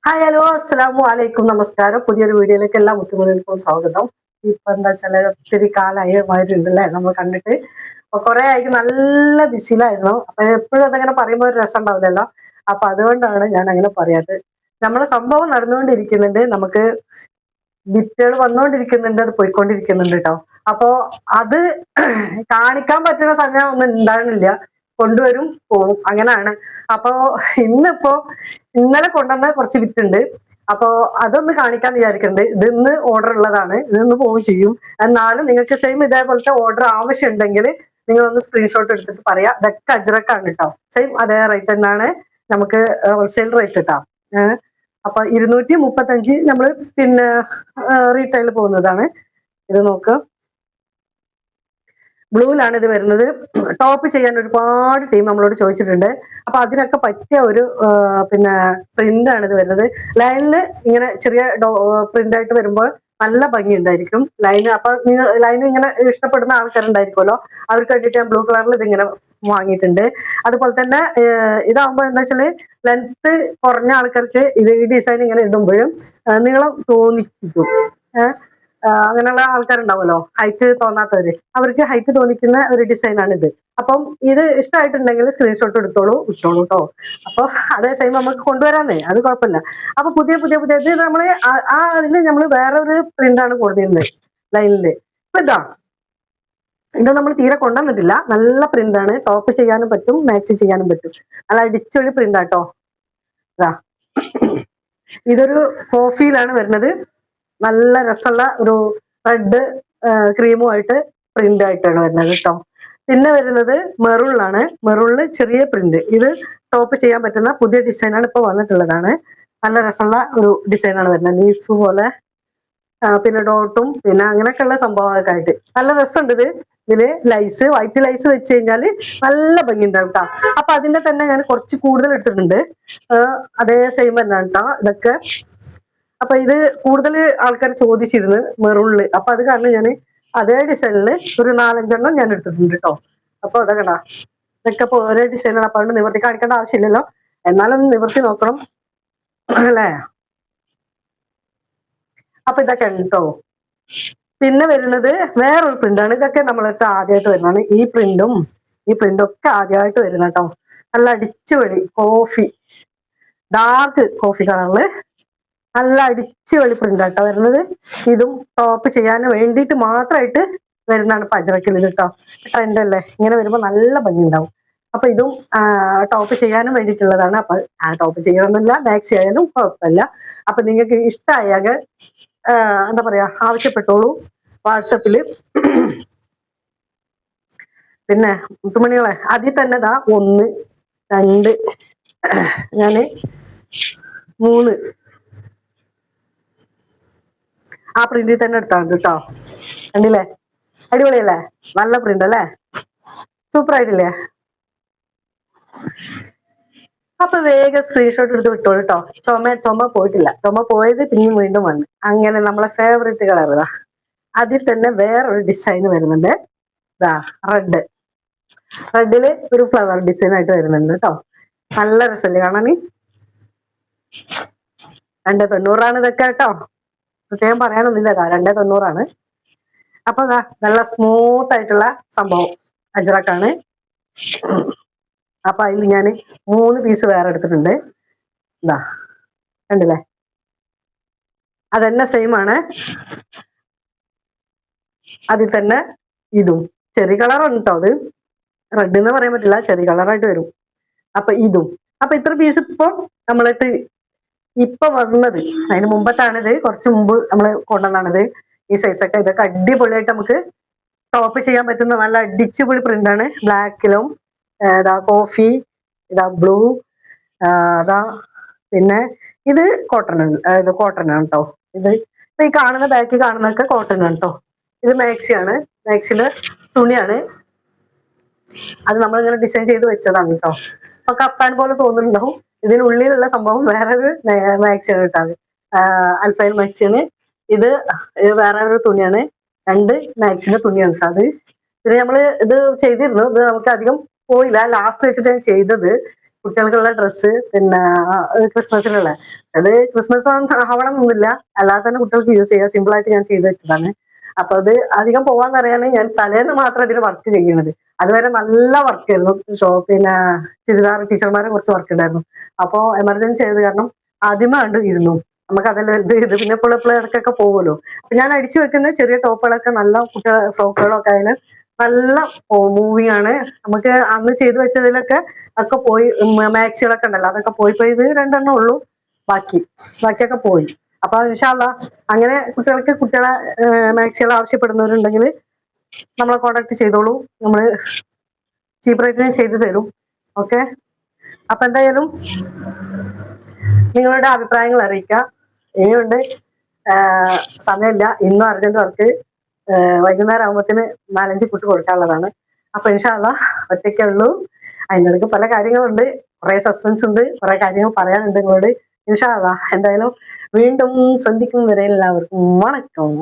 Hi hello അസ്സലാമു അലൈക്കും നമസ്കാരം. പുതിയൊരു വീഡിയോയിലേക്ക് എല്ലാ മുത്തുമണികൾക്കും സ്വാഗതം. ഇപ്പൊ എന്താ വെച്ചാല് ഒത്തിരി കാലായി ഉണ്ടല്ലേ നമ്മൾ കണ്ടിട്ട്. അപ്പൊ കുറെ ആയിട്ട് നല്ല ബിസിയിലായിരുന്നു. അപ്പൊ എപ്പോഴും അതങ്ങനെ പറയുമ്പോൾ ഒരു രസം ഉണ്ടാവില്ലല്ലോ. അപ്പൊ അതുകൊണ്ടാണ് ഞാൻ അങ്ങനെ പറയാത്. നമ്മളെ സംഭവം നടന്നുകൊണ്ടിരിക്കുന്നുണ്ട്. നമുക്ക് ബിറ്റുകൾ വന്നുകൊണ്ടിരിക്കുന്നുണ്ട്, അത് പോയിക്കൊണ്ടിരിക്കുന്നുണ്ട് കേട്ടോ. അപ്പോ അത് കാണിക്കാൻ പറ്റുന്ന സമയം ഒന്നും ഉണ്ടാകുന്നില്ല. കൊണ്ടുവരും പോവും അങ്ങനെയാണ്. അപ്പോ ഇന്നിപ്പോ ഇന്നലെ കൊണ്ടുവന്ന കുറച്ച് വിറ്റുണ്ട്. അപ്പോ അതൊന്ന് കാണിക്കാന്ന് വിചാരിക്കുന്നുണ്ട്. ഇത് ഇന്ന് ഓർഡർ ഉള്ളതാണ്, ഇന്ന് പോവുകയും ചെയ്യും. എന്നാലും നിങ്ങൾക്ക് സെയിം ഇതേപോലത്തെ ഓർഡർ ആവശ്യമുണ്ടെങ്കിൽ നിങ്ങളൊന്ന് സ്ക്രീൻഷോട്ട് എടുത്തിട്ട് പറയാം. ഇതൊക്കെ അജ്രക്കാണ് കേട്ടോ. സെയിം അതേ റേറ്റ് തന്നെയാണ് നമുക്ക് ഹോൾസെയിൽ റേറ്റ് കേട്ടോ. അപ്പൊ 235 നമ്മൾ പിന്നെ റീറ്റെയിൽ പോകുന്നതാണ്. ഇത് നോക്ക്, ബ്ലൂവിലാണ് ഇത് വരുന്നത്. ടോപ്പ് ചെയ്യാൻ ഒരുപാട് ടീം നമ്മളോട് ചോദിച്ചിട്ടുണ്ട്. അപ്പൊ അതിനൊക്കെ പറ്റിയ ഒരു പിന്നെ പ്രിന്റ് ആണ് ഇത് വരുന്നത്. ലൈനിൽ ഇങ്ങനെ ചെറിയ പ്രിന്റ് ആയിട്ട് വരുമ്പോൾ നല്ല ഭംഗി ഉണ്ടായിരിക്കും ലൈന്. അപ്പൊ നിങ്ങൾ ലൈന് ഇങ്ങനെ ഇഷ്ടപ്പെടുന്ന ആൾക്കാരുണ്ടായിരിക്കുമല്ലോ, അവർക്ക് വേണ്ടിയിട്ട് ഞാൻ ബ്ലൂ കളറിൽ ഇതിങ്ങനെ വാങ്ങിയിട്ടുണ്ട്. അതുപോലെ തന്നെ ഇതാകുമ്പോൾ എന്താ വെച്ചാല് ലെങ്ത് കുറഞ്ഞ ആൾക്കാർക്ക് ഇത് ഈ ഡിസൈൻ ഇങ്ങനെ ഇടുമ്പോഴും നീളം തോന്നിപ്പിക്കും. അങ്ങനെയുള്ള ആൾക്കാരുണ്ടാവുമല്ലോ, ഹൈറ്റ് തോന്നാത്തവര്, അവർക്ക് ഹൈറ്റ് തോന്നിക്കുന്ന ഒരു ഡിസൈനാണ് ഇത്. അപ്പം ഇത് ഇഷ്ടമായിട്ടുണ്ടെങ്കിൽ സ്ക്രീൻഷോട്ട് എടുത്തോളൂ, ഇട്ടോളൂ കേട്ടോ. അപ്പൊ അതേ സെയിം നമുക്ക് കൊണ്ടുവരാന്നേ, അത് കുഴപ്പമില്ല. അപ്പൊ പുതിയ ഇത് നമ്മള് അതിൽ നമ്മൾ വേറെ ഒരു പ്രിന്റാണ് കൊടുത്തിരുന്നത് ലൈനില്. അപ്പൊ ഇത് നമ്മൾ തീരെ കൊണ്ടുവന്നിട്ടില്ല. നല്ല പ്രിന്റാണ്, ടോപ്പ് ചെയ്യാനും പറ്റും, മാക്സി ചെയ്യാനും പറ്റും. നല്ല അടിച്ചൊരു പ്രിന്റാട്ടോ. ഇതൊരു കോഫിയിലാണ് വരുന്നത്. നല്ല രസമുള്ള ഒരു റെഡ് ക്രീമുമായിട്ട് പ്രിന്റ് ആയിട്ടാണ് വരുന്നത് കേട്ടോ. പിന്നെ വരുന്നത് മെറൂണിലാണ്. മെറൂണില് ചെറിയ പ്രിന്റ്. ഇത് ടോപ്പ് ചെയ്യാൻ പറ്റുന്ന പുതിയ ഡിസൈനാണ്, ഇപ്പൊ വന്നിട്ടുള്ളതാണ്. നല്ല രസമുള്ള ഒരു ഡിസൈനാണ് വരുന്നത്, ലീഫ് പോലെ. പിന്നെ ഡോട്ടും പിന്നെ അങ്ങനെയൊക്കെയുള്ള സംഭവങ്ങളൊക്കെ ആയിട്ട് നല്ല രസമുണ്ട് ഇത്. ഇതില് ലൈസ്, വൈറ്റ് ലൈസ് വെച്ച് കഴിഞ്ഞാല് നല്ല ഭംഗി ഉണ്ടാവും കേട്ടോ. അപ്പൊ അതിന്റെ തന്നെ ഞാൻ കുറച്ച് കൂടുതൽ എടുത്തിട്ടുണ്ട്. അതേ സെയിം തന്നെയാണ് കേട്ടോ ഇതൊക്കെ. അപ്പൊ ഇത് കൂടുതൽ ആൾക്കാർ ചോദിച്ചിരുന്നു മെറൂണില്. അപ്പൊ അത് കാരണം ഞാൻ അതേ ഡിസൈനില് ഒരു 4-5 ഞാൻ എടുത്തിട്ടുണ്ട് കേട്ടോ. അപ്പൊ അതൊക്കെ ഇതൊക്കെ ഇപ്പൊ ഒരേ ഡിസൈനാണ്. അപ്പൊ അതുകൊണ്ട് നിവർത്തി കാണിക്കേണ്ട ആവശ്യമില്ലല്ലോ, എന്നാലും നിവർത്തി നോക്കണം അല്ലേ. അപ്പൊ ഇതൊക്കെ കേട്ടോ. പിന്നെ വരുന്നത് വേറൊരു പ്രിന്റാണ്. ഇതൊക്കെ നമ്മളടുത്ത് ആദ്യമായിട്ട് വരുന്നതാണ്. ഈ പ്രിന്റും ഒക്കെ ആദ്യമായിട്ട് വരുന്ന കേട്ടോ. നല്ല അടിച്ചുപൊളി കോഫി, ഡാർക്ക് കോഫി കളറില് നല്ല അടിച്ചുപൊളി പ്രിന്റ് ആട്ടോ വരുന്നത്. ഇതും ടോപ്പ് ചെയ്യാൻ വേണ്ടിയിട്ട് മാത്രമായിട്ട് വരുന്നതാണ് പജറക്കിൽ ഇത് കേട്ടോ. ട്രെൻഡ് അല്ലേ, ഇങ്ങനെ വരുമ്പോൾ നല്ല ഭംഗി ഉണ്ടാവും. അപ്പൊ ഇതും ടോപ്പ് ചെയ്യാനും വേണ്ടിയിട്ടുള്ളതാണ്. അപ്പൊ ടോപ്പ് ചെയ്യണമെന്നില്ല, മാക്സി ആയാലും കുഴപ്പമില്ല. അപ്പൊ നിങ്ങൾക്ക് ഇഷ്ടമായാൽ എന്താ പറയാ, ആവശ്യപ്പെട്ടോളൂ വാട്സപ്പില്. പിന്നെ മുത്തുമണികളെ, അതിൽ തന്നെ 1, 2, ഞാന് 3 ആ പ്രിന്റിൽ തന്നെ എടുത്താൽ മതി കേട്ടോ. കണ്ടില്ലേ, അടിപൊളിയല്ലേ, നല്ല പ്രിന്റ് അല്ലേ, സൂപ്പർ ആയിട്ടില്ലേ. അപ്പൊ വേഗം സ്ക്രീൻഷോട്ട് എടുത്ത് വിട്ടോളൂ കേട്ടോ. ചുമ പോയിട്ടില്ല, ചുമ പോയത് പിന്നെയും വീണ്ടും വന്നു. അങ്ങനെ നമ്മളെ ഫേവറേറ്റ് കളർ അതിൽ തന്നെ വേറൊരു ഡിസൈൻ വരുന്നുണ്ട്. റെഡില് ഒരു ഫ്ലവർ ഡിസൈൻ ആയിട്ട് വരുന്നുണ്ട് കേട്ടോ. നല്ല രസമല്ലേ കാണാന്. 290 ഇതൊക്കെ കേട്ടോ, പ്രത്യേകം പറയാനൊന്നുമില്ല. 290. അപ്പൊ നല്ല സ്മൂത്ത് ആയിട്ടുള്ള സംഭവം അജ്രക്കാണ്. അപ്പൊ അതിൽ ഞാൻ 3 പീസ് വേറെ എടുത്തിട്ടുണ്ട്. കണ്ടില്ലേ, അതന്നെ സെയിം ആണ്. അതിൽ തന്നെ ഇതും ചെറിയ കളറാണ് കേട്ടോ. അത് റെഡ് എന്ന് പറയാൻ പറ്റില്ല, ചെറിയ കളറായിട്ട് വരും. അപ്പൊ ഇതും, അപ്പൊ ഇത്ര പീസ് ഇപ്പൊ നമ്മളത് ഇപ്പൊ വന്നത്, അതിന് മുമ്പത്താണിത്, കുറച്ച് മുമ്പ് നമ്മൾ കൊണ്ടുവന്നാണിത്. ഈ സൈസൊക്കെ ഇതൊക്കെ അടിപൊളിയായിട്ട് നമുക്ക് ടോപ്പ് ചെയ്യാൻ പറ്റുന്ന നല്ല അടിച്ചുപൊളി പ്രിന്റാണ്. ബ്ലാക്കിലും കോഫി, ബ്ലൂ, പിന്നെ ഇത് കോട്ടനാണ് കേട്ടോ. ഇത് ഈ കാണുന്ന ബാക്കി കാണുന്നതൊക്കെ കോട്ടനാണ് കേട്ടോ. ഇത് മാക്സിയാണ്, മാക്സിന്റെ തുണിയാണ്. അത് നമ്മളിങ്ങനെ ഡിസൈൻ ചെയ്ത് വെച്ചതാണ് കേട്ടോ. അപ്പൊ കഫ്താൻ പോലെ തോന്നുന്നുണ്ടാവും. ഇതിനുള്ളിലുള്ള സംഭവം വേറൊരു മാക്സിയാണ് കേട്ടോ. അൽഫൈൻ മാക്സിയാണ് ഇത്. വേറെ ഒരു തുണിയാണ്, 2 മാക്സിന്റെ തുണിയാണ് കേട്ടോ അത്. പിന്നെ നമ്മള് ഇത് ചെയ്തിരുന്നു, ഇത് നമുക്ക് അധികം പോയില്ല, ലാസ്റ്റ് വെച്ചിട്ട് ഞാൻ ചെയ്തത്. കുട്ടികൾക്കുള്ള ഡ്രസ്സ്, പിന്നെ ക്രിസ്മസിനുള്ള, അത് ക്രിസ്മസ് ആവണമെന്നൊന്നുമില്ല, അല്ലാതെ തന്നെ കുട്ടികൾക്ക് യൂസ് ചെയ്യാം. സിമ്പിൾ ആയിട്ട് ഞാൻ ചെയ്തു വെച്ചതാണ്. അപ്പൊ അത് അധികം പോവാന്നറിയാൻ ഞാൻ തലേന്ന് മാത്രം ഇതിന് വർക്ക് ചെയ്യുന്നത്. അതുവരെ നല്ല വർക്ക് ആയിരുന്നു. പിന്നെ ചുരിദാർ ടീച്ചർമാരെ കുറച്ച് വർക്ക് ഉണ്ടായിരുന്നു. അപ്പോ എമർജൻസി ആയത് കാരണം ആദ്യമേ കണ്ട് ഇരുന്നു. നമുക്ക് അതെല്ലാം ഇത് പിന്നെ എപ്പോഴും ഇടയ്ക്കൊക്കെ പോകുമല്ലോ. അപ്പൊ ഞാൻ അടിച്ചു വെക്കുന്ന ചെറിയ ടോപ്പുകളൊക്കെ നല്ല കുട്ടികൾ ഫ്രോക്കുകളൊക്കെ ആയാലും നല്ല മൂവിങ് ആണ്. നമുക്ക് അന്ന് ചെയ്തു വെച്ചതിലൊക്കെ ഒക്കെ പോയി. മാക്സികളൊക്കെ ഉണ്ടല്ലോ, അതൊക്കെ പോയി ഇത് രണ്ടെണ്ണം ഉള്ളൂ ബാക്കിയൊക്കെ പോയി. അപ്പൊ ഇൻഷാ അല്ലാഹ് അങ്ങനെ കുട്ടികളെ മാക്സികൾ ആവശ്യപ്പെടുന്നവരുണ്ടെങ്കിൽ നമ്മളെ കോൺടാക്ട് ചെയ്തോളൂ. നമ്മള് ചീപ്പ് റേറ്റിന് ചെയ്തു തരും. ഓക്കെ. അപ്പൊ എന്തായാലും നിങ്ങളുടെ അഭിപ്രായങ്ങൾ അറിയിക്കാം. ഇനിയുണ്ട്, സമയമില്ല. ഇന്നും അർജന്റ് വർക്ക്, വൈകുന്നേരം ആകുമ്പോഴത്തേന് 4-5 കുട്ടി കൊടുക്കാനുള്ളതാണ്. അപ്പൊ ഇൻഷാ അല്ലാഹ് ഒറ്റയ്ക്കേ ഉള്ളൂ. അതിനിടയ്ക്ക് പല കാര്യങ്ങളുണ്ട്, കുറെ സസ്പെൻസ് ഉണ്ട്, കുറെ കാര്യങ്ങൾ പറയാനുണ്ട് നിങ്ങളോട്. ഇൻഷാ അല്ലാഹ് എന്തായാലും വീണ്ടും സന്ധിക്കും വരെ എല്ലാവർക്കും വണക്കം.